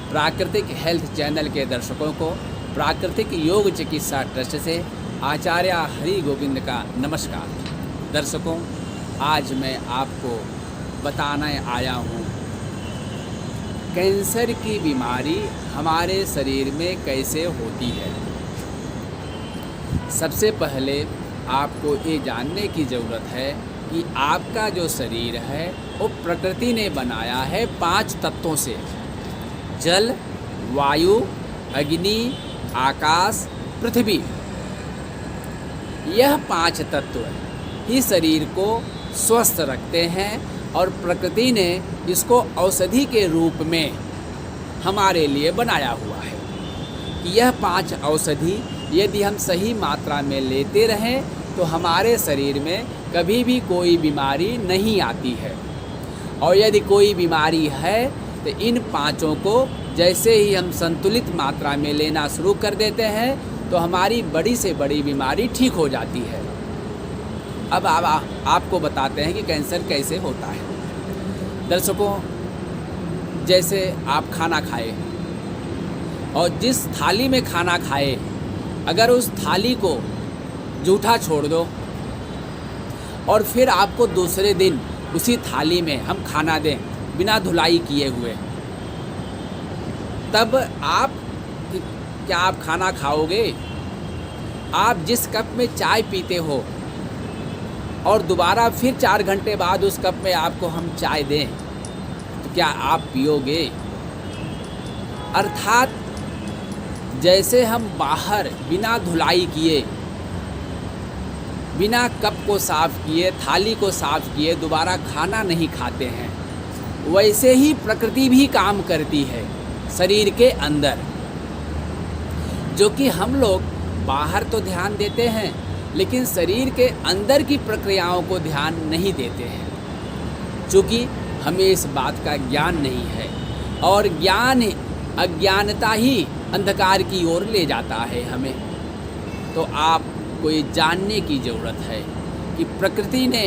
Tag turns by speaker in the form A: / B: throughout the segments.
A: प्राकृतिक health channel के दर्शकों को प्राकृतिक योग चिकित्सा ट्रस्ट से आचार्य हरि गोविंद का नमस्कार। दर्शकों, आज मैं आपको बताने आया हूँ कैंसर की बीमारी हमारे शरीर में कैसे होती है। सबसे पहले आपको ये जानने की ज़रूरत है कि आपका जो शरीर है वो प्रकृति ने बनाया है 5 तत्वों से। जल, वायु, अग्नि, आकाश, पृथ्वी। यह 5 तत्व ही शरीर को स्वस्थ रखते हैं और प्रकृति ने इसको औषधि के रूप में हमारे लिए बनाया हुआ है कि यह 5 औषधि यदि हम सही मात्रा में लेते रहें तो हमारे शरीर में कभी भी कोई बीमारी नहीं आती है। और यदि कोई बीमारी है तो इन 5 को जैसे ही हम संतुलित मात्रा में लेना शुरू कर देते हैं तो हमारी बड़ी से बड़ी बीमारी ठीक हो जाती है। अब आपको बताते हैं कि कैंसर कैसे होता है। दर्शकों, जैसे आप खाना खाए और जिस थाली में खाना खाए, अगर उस थाली को जूठा छोड़ दो और फिर आपको दूसरे दिन उसी थाली में हम खाना दें बिना धुलाई किए हुए, तब क्या आप खाना खाओगे? आप जिस कप में चाय पीते हो और दोबारा फिर 4 घंटे बाद उस कप में आपको हम चाय दें तो क्या आप पियोगे? अर्थात जैसे हम बाहर बिना धुलाई किए, बिना कप को साफ़ किए, थाली को साफ़ किए दोबारा खाना नहीं खाते हैं, वैसे ही प्रकृति भी काम करती है शरीर के अंदर। जो कि हम लोग बाहर तो ध्यान देते हैं लेकिन शरीर के अंदर की प्रक्रियाओं को ध्यान नहीं देते हैं, चूँकि हमें इस बात का ज्ञान नहीं है। और ज्ञान अज्ञानता ही अंधकार की ओर ले जाता है हमें। तो आपको ये जानने की ज़रूरत है कि प्रकृति ने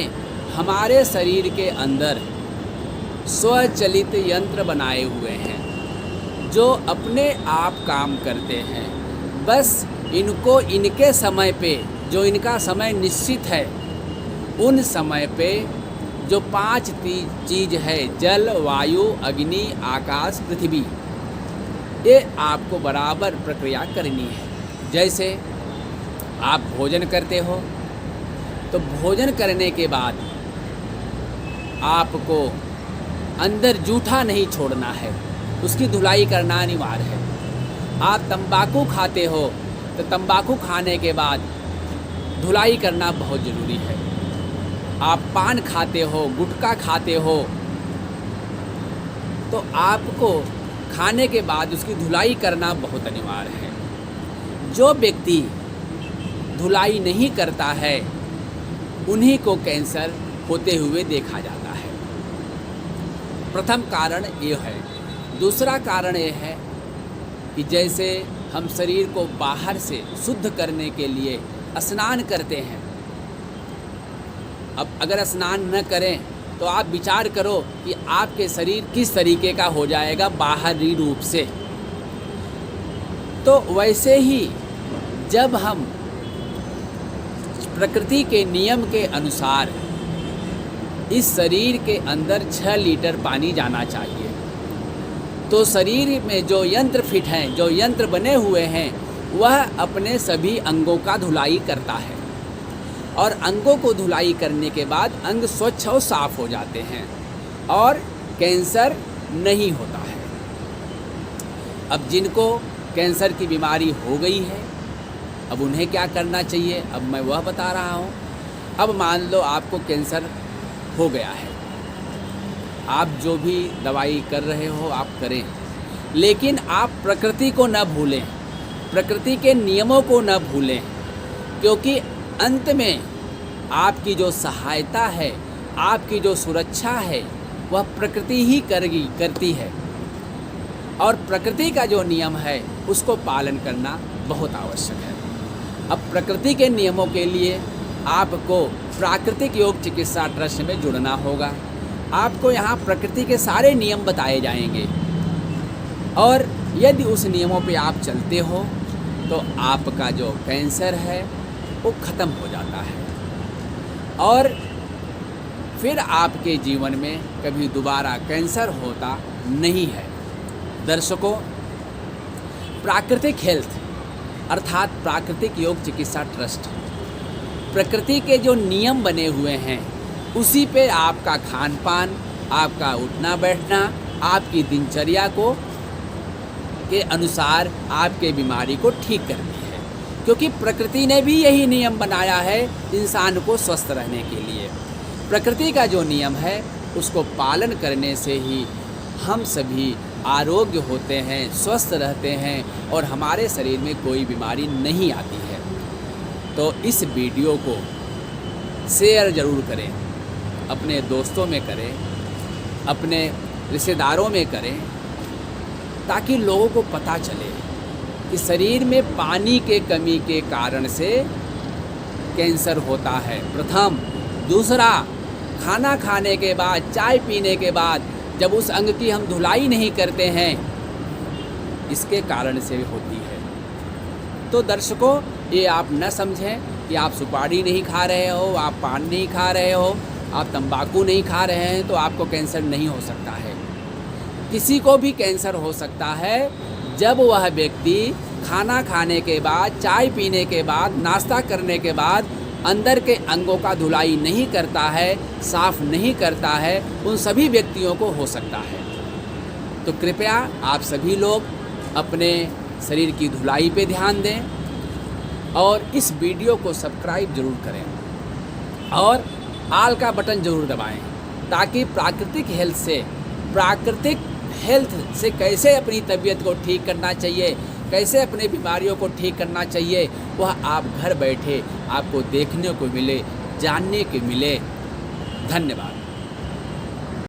A: हमारे शरीर के अंदर स्वचालित यंत्र बनाए हुए हैं जो अपने आप काम करते हैं। बस इनको इनके समय पे, जो इनका समय निश्चित है, उन समय पे जो 5 चीज़ है, जल, वायु, अग्नि, आकाश, पृथ्वी, ये आपको बराबर प्रक्रिया करनी है। जैसे आप भोजन करते हो तो भोजन करने के बाद आपको अंदर जूठा नहीं छोड़ना है, उसकी धुलाई करना अनिवार्य है। आप तंबाकू खाते हो तो तंबाकू खाने के बाद धुलाई करना बहुत ज़रूरी है। आप पान खाते हो, गुटखा खाते हो तो आपको खाने के बाद उसकी धुलाई करना बहुत अनिवार्य है। जो व्यक्ति धुलाई नहीं करता है उन्हीं को कैंसर होते हुए देखा जाता है। प्रथम कारण ये है। दूसरा कारण ये है कि जैसे हम शरीर को बाहर से शुद्ध करने के लिए स्नान करते हैं, अब अगर स्नान न करें तो आप विचार करो कि आपके शरीर किस तरीके का हो जाएगा बाहरी रूप से। तो वैसे ही जब हम प्रकृति के नियम के अनुसार इस शरीर के अंदर 6 लीटर पानी जाना चाहिए, तो शरीर में जो यंत्र फिट हैं, जो यंत्र बने हुए हैं, वह अपने सभी अंगों का धुलाई करता है और अंगों को धुलाई करने के बाद अंग स्वच्छ और साफ हो जाते हैं और कैंसर नहीं होता है। अब जिनको कैंसर की बीमारी हो गई है, अब उन्हें क्या करना चाहिए, अब मैं वह बता रहा हूँ। अब मान लो आपको कैंसर हो गया है, आप जो भी दवाई कर रहे हो आप करें, लेकिन आप प्रकृति को न भूलें, प्रकृति के नियमों को न भूलें, क्योंकि अंत में आपकी जो सहायता है, आपकी जो सुरक्षा है, वह प्रकृति ही करती है। और प्रकृति का जो नियम है उसको पालन करना बहुत आवश्यक है। अब प्रकृति के नियमों के लिए आपको प्राकृतिक योग चिकित्सा ट्रस्ट में जुड़ना होगा। आपको यहाँ प्रकृति के सारे नियम बताए जाएंगे और यदि उस नियमों पे आप चलते हो तो आपका जो कैंसर है वो ख़त्म हो जाता है और फिर आपके जीवन में कभी दोबारा कैंसर होता नहीं है। दर्शकों, प्राकृतिक हेल्थ अर्थात प्राकृतिक योग चिकित्सा ट्रस्ट प्रकृति के जो नियम बने हुए हैं उसी पे आपका खान पान, आपका उठना बैठना, आपकी दिनचर्या को के अनुसार आपके बीमारी को ठीक करती है, क्योंकि प्रकृति ने भी यही नियम बनाया है इंसान को स्वस्थ रहने के लिए। प्रकृति का जो नियम है उसको पालन करने से ही हम सभी आरोग्य होते हैं, स्वस्थ रहते हैं और हमारे शरीर में कोई बीमारी नहीं आती है। तो इस वीडियो को शेयर ज़रूर करें, अपने दोस्तों में करें, अपने रिश्तेदारों में करें, ताकि लोगों को पता चले कि शरीर में पानी के कमी के कारण से कैंसर होता है, प्रथम। दूसरा, खाना खाने के बाद, चाय पीने के बाद जब उस अंग की हम धुलाई नहीं करते हैं, इसके कारण से होती है। तो दर्शकों, ये आप न समझें कि आप सुपारी नहीं खा रहे हो, आप पान नहीं खा रहे हो, आप तंबाकू नहीं खा रहे हैं तो आपको कैंसर नहीं हो सकता है। किसी को भी कैंसर हो सकता है जब वह व्यक्ति खाना खाने के बाद, चाय पीने के बाद, नाश्ता करने के बाद अंदर के अंगों का धुलाई नहीं करता है, साफ नहीं करता है, उन सभी व्यक्तियों को हो सकता है। तो कृपया आप सभी लोग अपने शरीर की धुलाई पे ध्यान दें और इस वीडियो को सब्सक्राइब जरूर करें और आल का बटन जरूर दबाएं, ताकि प्राकृतिक हेल्थ से कैसे अपनी तबीयत को ठीक करना चाहिए, कैसे अपने बीमारियों को ठीक करना चाहिए, वह आप घर बैठे आपको देखने को मिले, जानने को मिले। धन्यवाद।